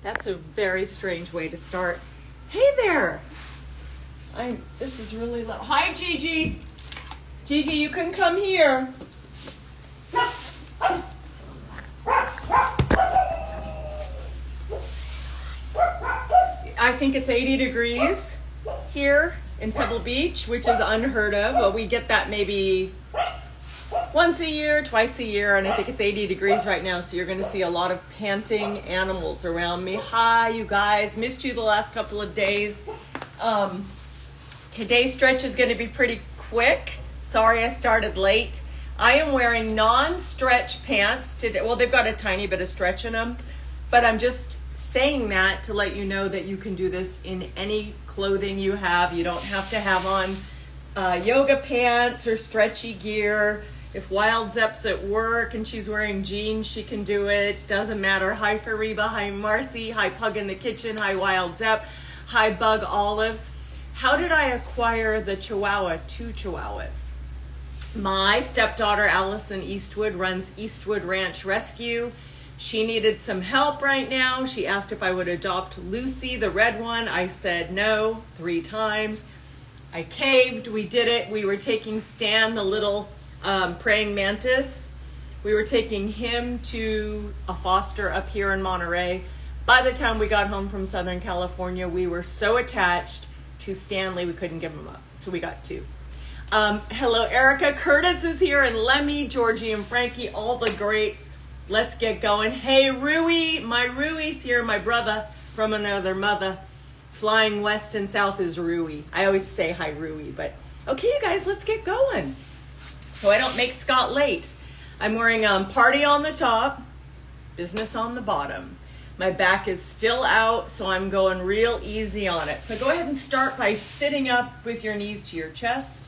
That's a very strange way to start. Hey there. This is really low. Hi, Gigi. Gigi, you can come here. I think it's 80 degrees here in Pebble Beach, which is unheard of. Well, we get that maybe once a year, twice a year, and I think it's 80 degrees right now, so you're going to see a lot of panting animals around me. Hi, you guys. Missed you the last couple of days. Today's stretch is going to be pretty quick. Sorry I started late. I am wearing non-stretch pants today. Well, they've got a tiny bit of stretch in them, but I'm just saying that to let you know that you can do this in any clothing you have. You don't have to have on yoga pants or stretchy gear. If Wild Zepp's at work and she's wearing jeans, she can do it. Doesn't matter. Hi, Fariba. Hi, Marcy. Hi, Pug in the Kitchen. Hi, Wild Zepp. Hi, Bug Olive. How did I acquire the Chihuahua? 2 Chihuahuas. My stepdaughter, Allison Eastwood, runs Eastwood Ranch Rescue. She needed some help right now. She asked if I would adopt Lucy, the red one. I said no 3 times. I caved. We did it. We were taking Stan, the little praying mantis. We were taking him to a foster up here in Monterey. By the time we got home from Southern California, we were so attached to Stanley, we couldn't give him up. So we got 2. Hello, Erica. Curtis is here, and Lemmy, Georgie, and Frankie, all the greats. Let's get going. Hey, Rui. My Rui's here, my brother from another mother. Flying west and south is Rui. I always say hi, Rui, but okay, you guys, let's get going. So I don't make Scott late. I'm wearing party on the top, business on the bottom. My back is still out, so I'm going real easy on it. So go ahead and start by sitting up with your knees to your chest.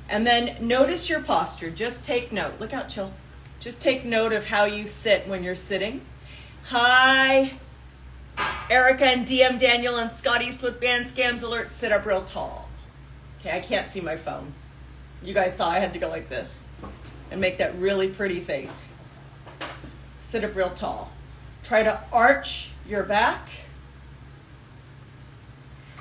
And then notice your posture. Just take note. Look out, chill. Just take note of how you sit when you're sitting. Hi, Erica and DM Daniel and Scott Eastwood Band Scams Alert. Sit up real tall. Okay, I can't see my phone. You guys saw I had to go like this and make that really pretty face. Sit up real tall. Try to arch your back.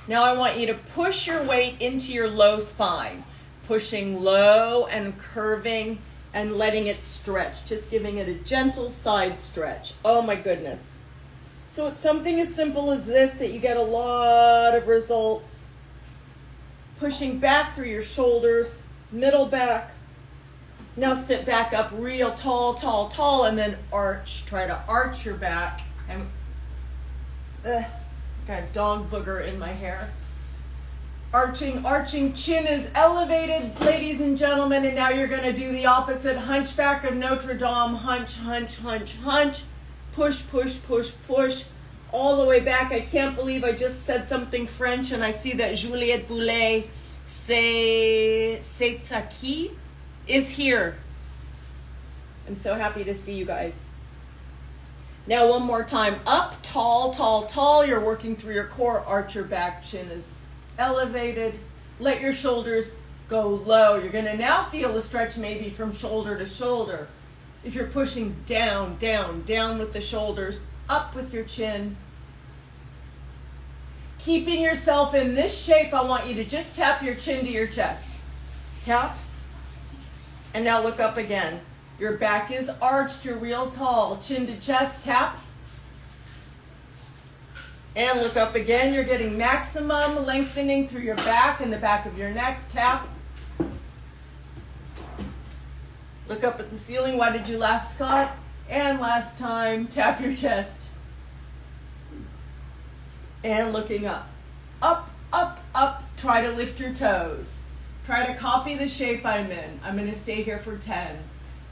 Now I want you to push your weight into your low spine. Pushing low and curving and letting it stretch. Just giving it a gentle side stretch. Oh my goodness. So it's something as simple as this that you get a lot of results. Pushing back through your shoulders, middle back. Now sit back up real tall, tall, tall, and then arch. Try to arch your back. And got a dog booger in my hair. Arching, arching, chin is elevated, ladies and gentlemen, and now you're going to do the opposite. Hunchback of Notre Dame, hunch, hunch, hunch, hunch. Push, push, push, push, all the way back. I can't believe I just said something French, and I see that Juliette Boulet, c'est qui, is here. I'm so happy to see you guys. Now one more time. Up, tall, tall, tall. You're working through your core. Arch your back. Chin is elevated. Let your shoulders go low. You're going to now feel the stretch maybe from shoulder to shoulder. If you're pushing down, down, down with the shoulders, up with your chin. Keeping yourself in this shape, I want you to just tap your chin to your chest. Tap. And now look up again. Your back is arched. You're real tall. Chin to chest. Tap. And look up again. You're getting maximum lengthening through your back and the back of your neck. Tap. Look up at the ceiling. Why did you laugh, Scott? And last time, tap your chest. And looking up. Up, up, up. Try to lift your toes. Try to copy the shape I'm in. I'm going to stay here for 10.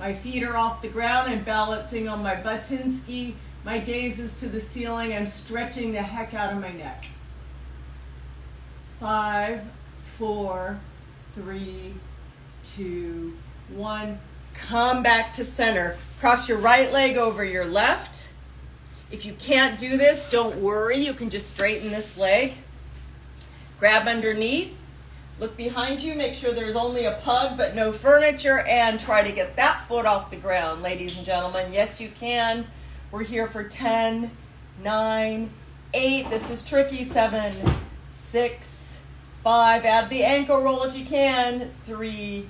My feet are off the ground. I'm balancing on my Batinsky. My gaze is to the ceiling. I'm stretching the heck out of my neck. 5, 4, 3, 2, 1. Come back to center. Cross your right leg over your left. If you can't do this, don't worry. You can just straighten this leg. Grab underneath. Look behind you. Make sure there's only a pug but no furniture. And try to get that foot off the ground, ladies and gentlemen. Yes, you can. We're here for 10. 9, 8. This is tricky. 7, 6, 5. Add the ankle roll if you can. 3,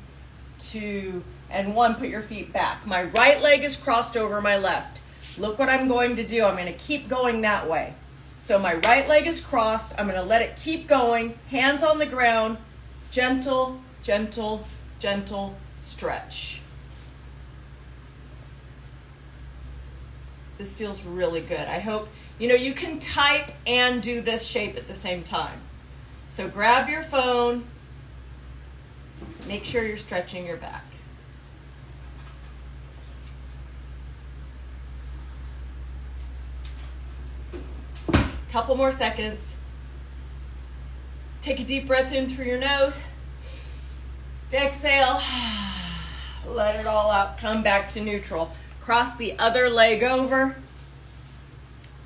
2, and 1. Put your feet back. My right leg is crossed over my left. Look what I'm going to do. I'm going to keep going that way. So my right leg is crossed. I'm going to let it keep going. Hands on the ground. Gentle, gentle, gentle stretch. This feels really good. I hope, you can type and do this shape at the same time. So grab your phone. Make sure you're stretching your back. Couple more seconds. Take a deep breath in through your nose. Exhale. Let it all out. Come back to neutral. Cross the other leg over.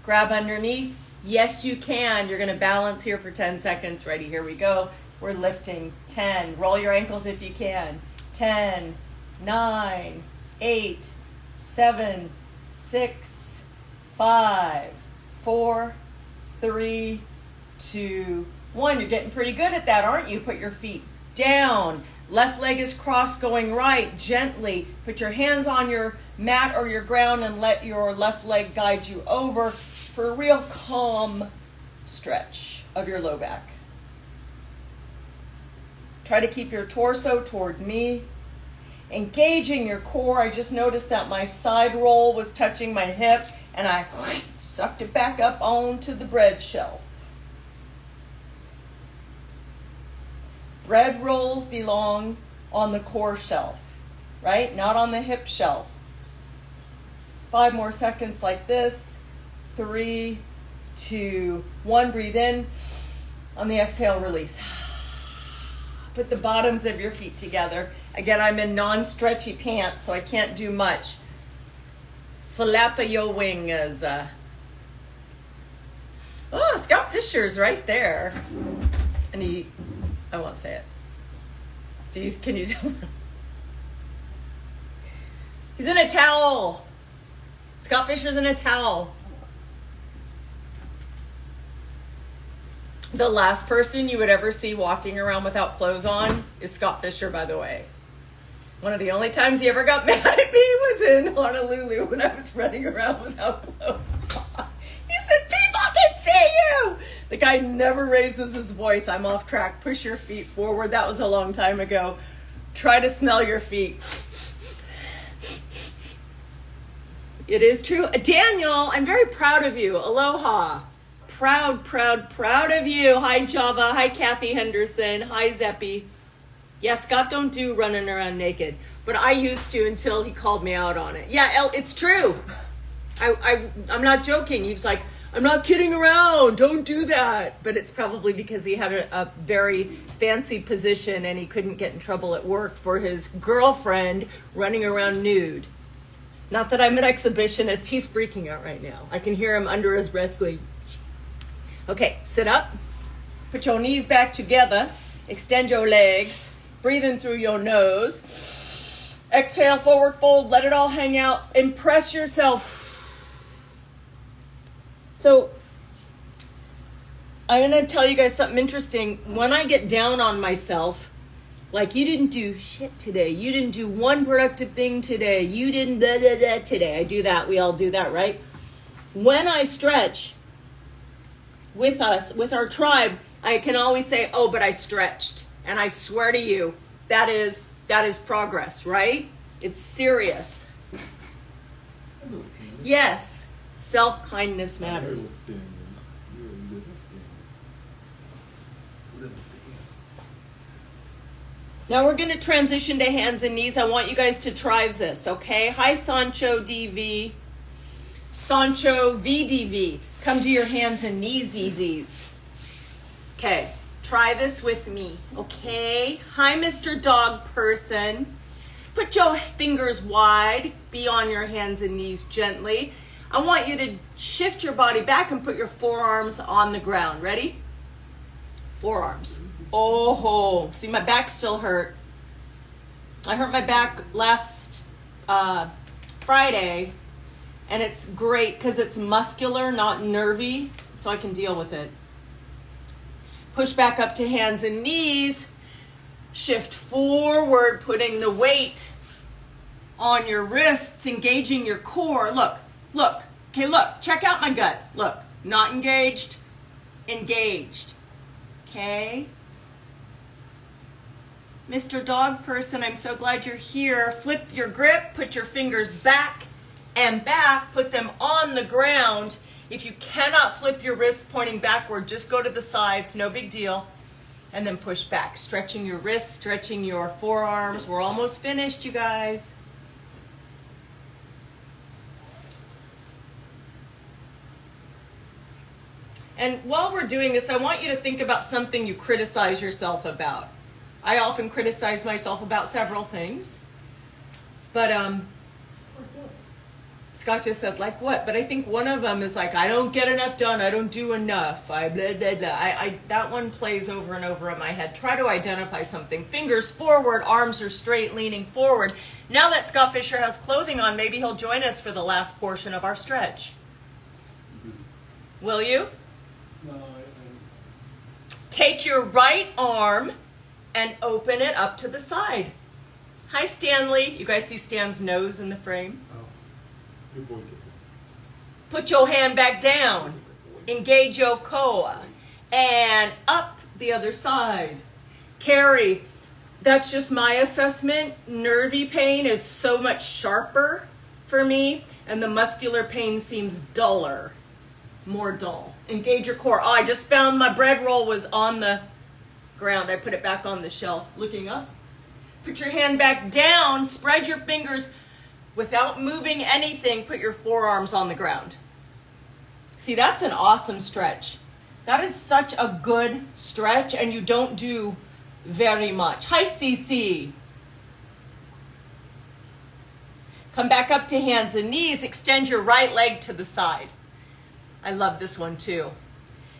Grab underneath. Yes, you can. You're going to balance here for 10 seconds. Ready? Here we go. We're lifting. 10. Roll your ankles if you can. 10, 9, 8, 7, 6, 5, 4, 3, 2, 1. You're getting pretty good at that, aren't you? Put your feet down. Left leg is crossed going right. Gently put your hands on your mat or your ground and let your left leg guide you over for a real calm stretch of your low back. Try to keep your torso toward me. Engaging your core. I just noticed that my side roll was touching my hip and I sucked it back up onto the bread shelf. Bread rolls belong on the core shelf, right? Not on the hip shelf. 5 more seconds like this. 3, 2, 1. Breathe in. On the exhale, release. Put the bottoms of your feet together. Again, I'm in non-stretchy pants, so I can't do much. Flap your wings. Oh, Scott Fischer's right there. And I won't say it. Can you tell? He's in a towel. Scott Fischer's in a towel. The last person you would ever see walking around without clothes on is Scott Fischer, by the way. One of the only times he ever got mad at me was in Honolulu when I was running around without clothes on. He said, people can see you! The guy never raises his voice. I'm off track. Push your feet forward. That was a long time ago. Try to smell your feet. It is true. Daniel, I'm very proud of you. Aloha. Proud, proud, proud of you. Hi, Java. Hi, Kathy Henderson. Hi, Zeppy. Yeah, Scott don't do running around naked. But I used to until he called me out on it. Yeah, it's true. I'm not joking. He's like, I'm not kidding around. Don't do that. But it's probably because he had a very fancy position and he couldn't get in trouble at work for his girlfriend running around nude. Not that I'm an exhibitionist. He's freaking out right now. I can hear him under his breath going. Okay, sit up. Put your knees back together. Extend your legs. Breathe in through your nose. Exhale, forward fold. Let it all hang out. Impress yourself. So, I'm going to tell you guys something interesting. When I get down on myself, like you didn't do shit today. You didn't do one productive thing today. You didn't blah, blah, blah today. I do that. We all do that, right? When I stretch with us, with our tribe, I can always say, oh, but I stretched. And I swear to you, that is progress, right? It's serious. Yes, self-kindness matters. Now we're going to transition to hands and knees. I want you guys to try this, okay? Hi, Sancho DV. Sancho VDV. Come to your hands and knees, easies. Okay, try this with me, okay? Hi, Mr. Dog Person. Put your fingers wide. Be on your hands and knees gently. I want you to shift your body back and put your forearms on the ground. Ready? Forearms. Oh, see, my back still hurt. I hurt my back last Friday, And it's great because it's muscular, not nervy, so I can deal with it. Push back up to hands and knees. Shift forward, putting the weight on your wrists, engaging your core. Look, look. Okay, look. Check out my gut. Look, not engaged, engaged. Okay? Mr. Dog Person, I'm so glad you're here. Flip your grip, put your fingers back and back, put them on the ground. If you cannot flip your wrists pointing backward, just go to the sides, no big deal. And then push back, stretching your wrists, stretching your forearms. We're almost finished, you guys. And while we're doing this, I want you to think about something you criticize yourself about. I often criticize myself about several things. But Scott just said, like what? But I think one of them is like, I don't get enough done. I don't do enough. I blah, blah, blah. That one plays over and over in my head. Try to identify something. Fingers forward, arms are straight, leaning forward. Now that Scott Fisher has clothing on, maybe he'll join us for the last portion of our stretch. Will you? No, Take your right arm and open it up to the side. Hi, Stanley. You guys see Stan's nose in the frame? good boy. Put your hand back down. Engage your core. And up the other side. Carrie, that's just my assessment. Nervy pain is so much sharper for me, and the muscular pain seems duller. More dull. Engage your core. Oh, I just found my bread roll was on the ground. I put it back on the shelf. Looking up. Put your hand back down. Spread your fingers without moving anything. Put your forearms on the ground. See, that's an awesome stretch. That is such a good stretch, and you don't do very much. Hi, Cece. Come back up to hands and knees. Extend your right leg to the side. I love this one too.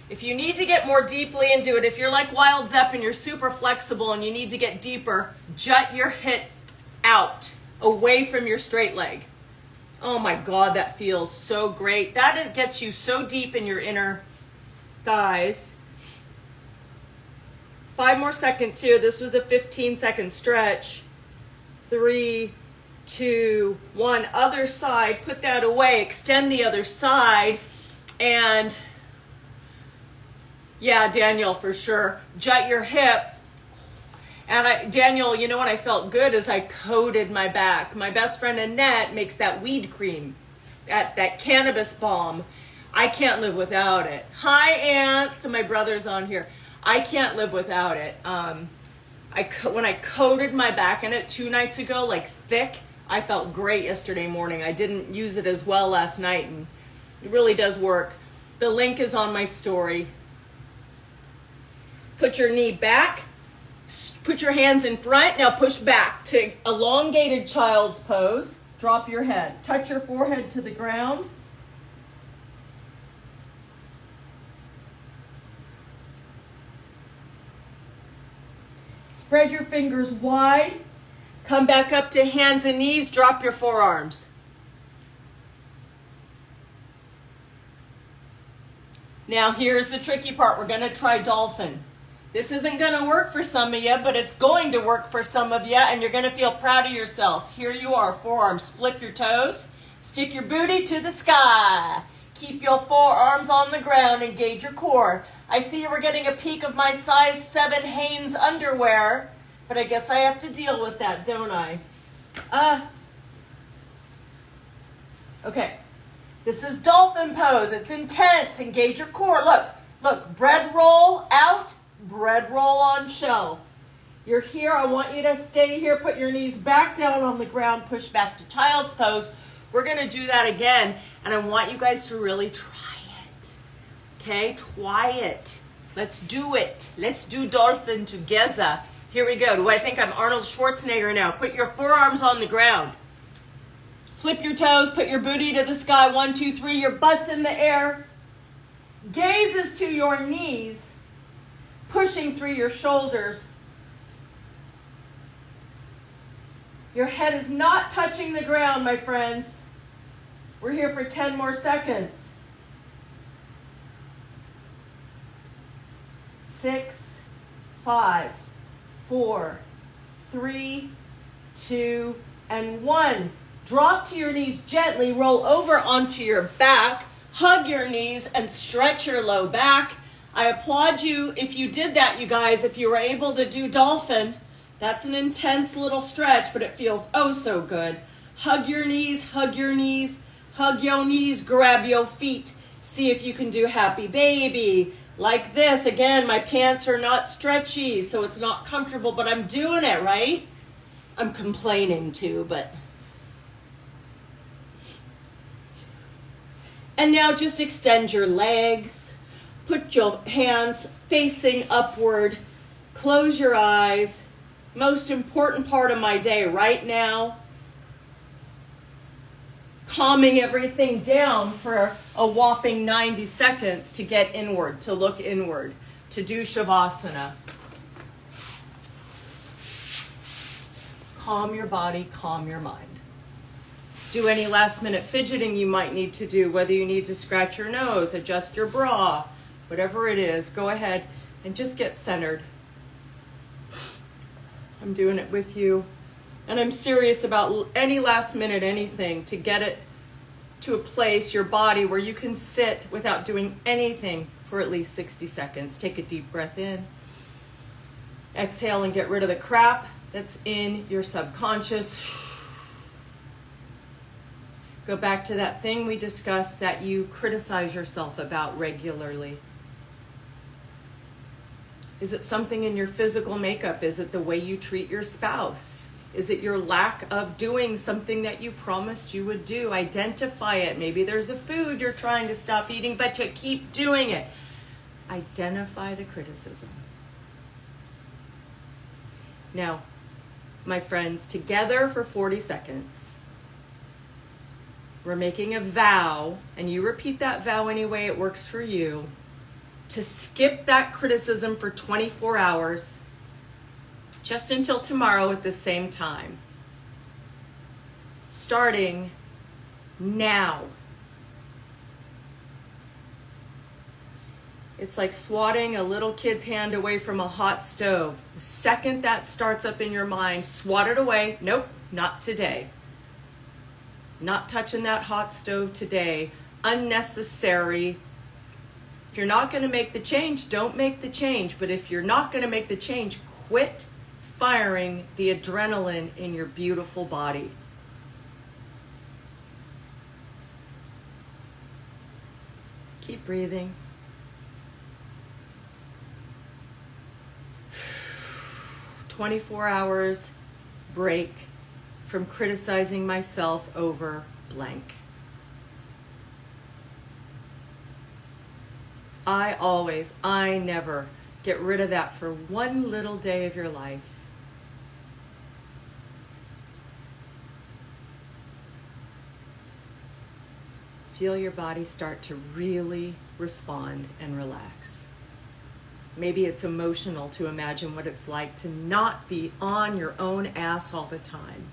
If you need to get more deeply into it, if you're like Wild Zepp and you're super flexible and you need to get deeper, jut your hip out, away from your straight leg. Oh my God, that feels so great. That gets you so deep in your inner thighs. 5 more seconds here. This was a 15-second stretch. 3, 2, 1. Other side. Put that away. Extend the other side. And yeah, Daniel, for sure. Jut your hip. And Daniel, you know what I felt good is I coated my back. My best friend Annette makes that weed cream, that cannabis balm. I can't live without it. Hi, Aunt. My brother's on here. I can't live without it. When I coated my back in it 2 nights ago, like thick, I felt great yesterday morning. I didn't use it as well last night, and it really does work. The link is on my story. Put your knee back. Put your hands in front. Now push back to elongated child's pose. Drop your head. Touch your forehead to the ground. Spread your fingers wide. Come back up to hands and knees. Drop your forearms. Now here's the tricky part. We're going to try dolphin. This isn't going to work for some of you, but it's going to work for some of you, and you're going to feel proud of yourself. Here you are, forearms. Flip your toes. Stick your booty to the sky. Keep your forearms on the ground. Engage your core. I see you were getting a peek of my size 7 Hanes underwear, but I guess I have to deal with that, don't I? Okay. This is dolphin pose. It's intense. Engage your core. Look, bread roll out, bread roll on shelf. You're here. I want you to stay here. Put your knees back down on the ground. Push back to child's pose. We're going to do that again, and I want you guys to really try it. Okay? Try it. Let's do it. Let's do dolphin together. Here we go. Do I think I'm Arnold Schwarzenegger now? Put your forearms on the ground. Flip your toes, put your booty to the sky. 1, 2, 3, your butt's in the air. Gazes to your knees, pushing through your shoulders. Your head is not touching the ground, my friends. We're here for 10 more seconds. 6, 5, 4, 3, 2, and 1. Drop to your knees gently, roll over onto your back, hug your knees, and stretch your low back. I applaud you if you did that, you guys. If you were able to do dolphin, that's an intense little stretch, but it feels oh so good. Hug your knees, hug your knees, hug your knees, grab your feet. See if you can do happy baby. Like this. Again, my pants are not stretchy, so it's not comfortable, but I'm doing it, right? I'm complaining too, but... And now just extend your legs. Put your hands facing upward. Close your eyes. Most important part of my day right now. Calming everything down for a whopping 90 seconds to get inward, to look inward, to do Shavasana. Calm your body, calm your mind. Do any last minute fidgeting you might need to do, whether you need to scratch your nose, adjust your bra, whatever it is, go ahead and just get centered. I'm doing it with you. And I'm serious about any last minute anything to get it to a place, your body, where you can sit without doing anything for at least 60 seconds. Take a deep breath in. Exhale and get rid of the crap that's in your subconscious. Go back to that thing we discussed that you criticize yourself about regularly. Is it something in your physical makeup? Is it the way you treat your spouse? Is it your lack of doing something that you promised you would do? Identify it. Maybe there's a food you're trying to stop eating, but you keep doing it. Identify the criticism. Now, my friends, together for 40 seconds, we're making a vow, and you repeat that vow any way it works for you, to skip that criticism for 24 hours, just until tomorrow at the same time. Starting now. It's like swatting a little kid's hand away from a hot stove. The second that starts up in your mind, swat it away. Nope, not today. Not touching that hot stove today. Unnecessary. If you're not going to make the change, don't make the change. But if you're not going to make the change, quit firing the adrenaline in your beautiful body. Keep breathing. "24 hours break from criticizing myself over blank." I never get rid of that for one little day of your life. Feel your body start to really respond and relax. Maybe it's emotional to imagine what it's like to not be on your own ass all the time.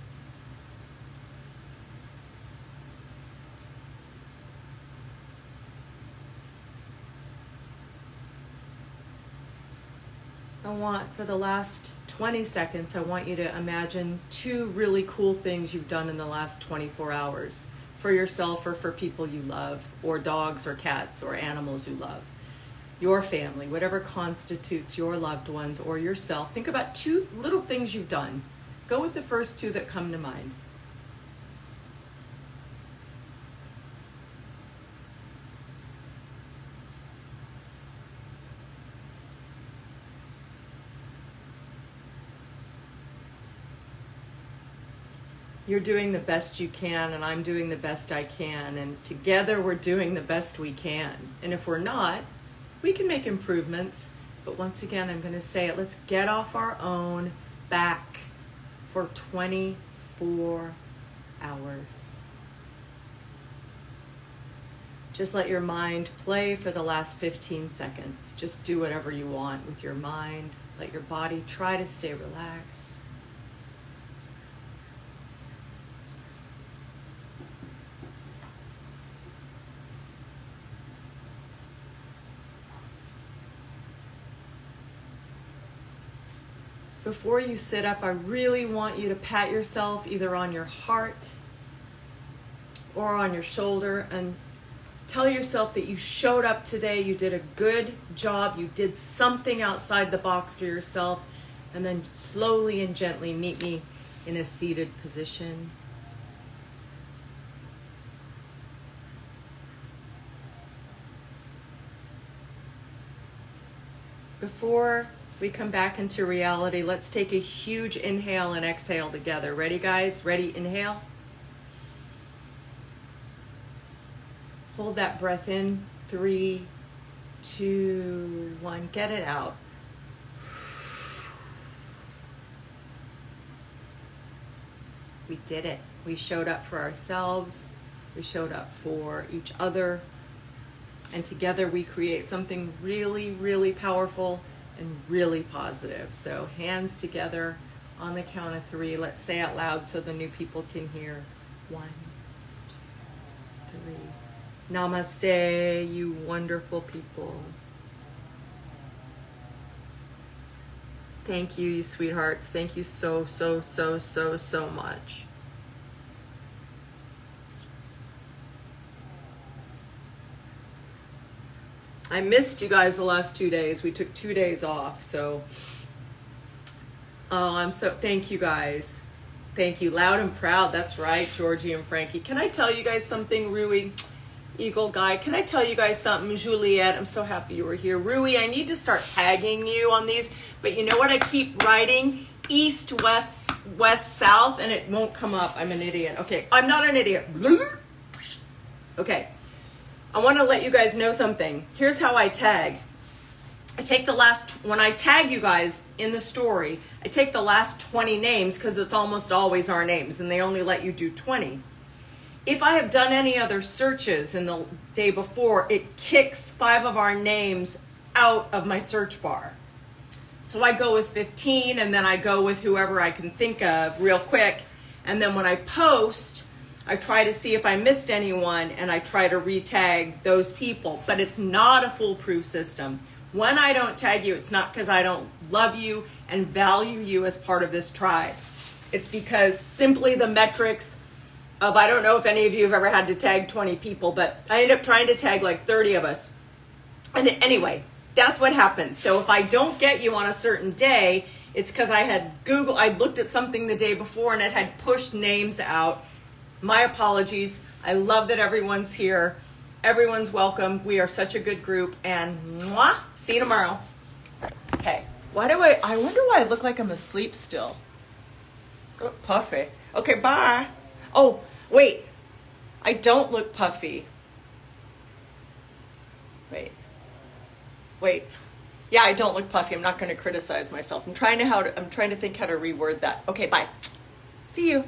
For the last 20 seconds, I want you to imagine 2 really cool things you've done in the last 24 hours for yourself or for people you love, or dogs or cats or animals you love. Your family, whatever constitutes your loved ones or yourself. Think about 2 little things you've done. Go with the first 2 that come to mind. You're doing the best you can, and I'm doing the best I can, and together we're doing the best we can. And if we're not, we can make improvements. But once again, I'm going to say it. Let's get off our own back for 24 hours. Just let your mind play for the last 15 seconds. Just do whatever you want with your mind. Let your body try to stay relaxed. before you sit up, I really want you to pat yourself either on your heart or on your shoulder and tell yourself that you showed up today, you did a good job, you did something outside the box for yourself, and then slowly and gently meet me in a seated position. Before we come back into reality, let's take a huge inhale and exhale together. Ready, guys? Ready? Inhale. Hold that breath in. 3, 2, 1. Get it out. We did it. We showed up for ourselves. We showed up for each other. And together we create something really, really powerful and really positive. So hands together on the count of 3. Let's say out loud so the new people can hear. 1, 2, 3. Namaste, you wonderful people. Thank you, you sweethearts. Thank you so, so, so, so, so much. I missed you guys the last 2 days. We took 2 days off, so thank you guys. Thank you. Loud and proud. That's right, Georgie and Frankie. Can I tell you guys something, Rui? Eagle Guy, can I tell you guys something? Juliet, I'm so happy you were here. Rui, I need to start tagging you on these, but you know what? I keep writing east, west, south, and it won't come up. I'm an idiot. Okay, I'm not an idiot. Okay, I want to let you guys know something. Here's how I tag. I take when I tag you guys in the story, I take the last 20 names because it's almost always our names, and they only let you do 20. If I have done any other searches in the day before, it kicks 5 of our names out of my search bar. So I go with 15, and then I go with whoever I can think of real quick. And then when I post, I try to see if I missed anyone, and I try to re-tag those people. But it's not a foolproof system. When I don't tag you, it's not because I don't love you and value you as part of this tribe. It's because simply the metrics of, I don't know if any of you have ever had to tag 20 people, but I end up trying to tag like 30 of us. And anyway, that's what happens. So if I don't get you on a certain day, it's because I looked at something the day before and it had pushed names out. My apologies. I love that everyone's here. Everyone's welcome. We are such a good group, and mwah, see you tomorrow. Okay. I wonder why I look like I'm asleep still. Oh, puffy. Okay, bye. Oh, wait, I don't look puffy. Wait. Yeah, I don't look puffy. I'm not going to criticize myself. I'm trying to think how to reword that. Okay, bye. See you.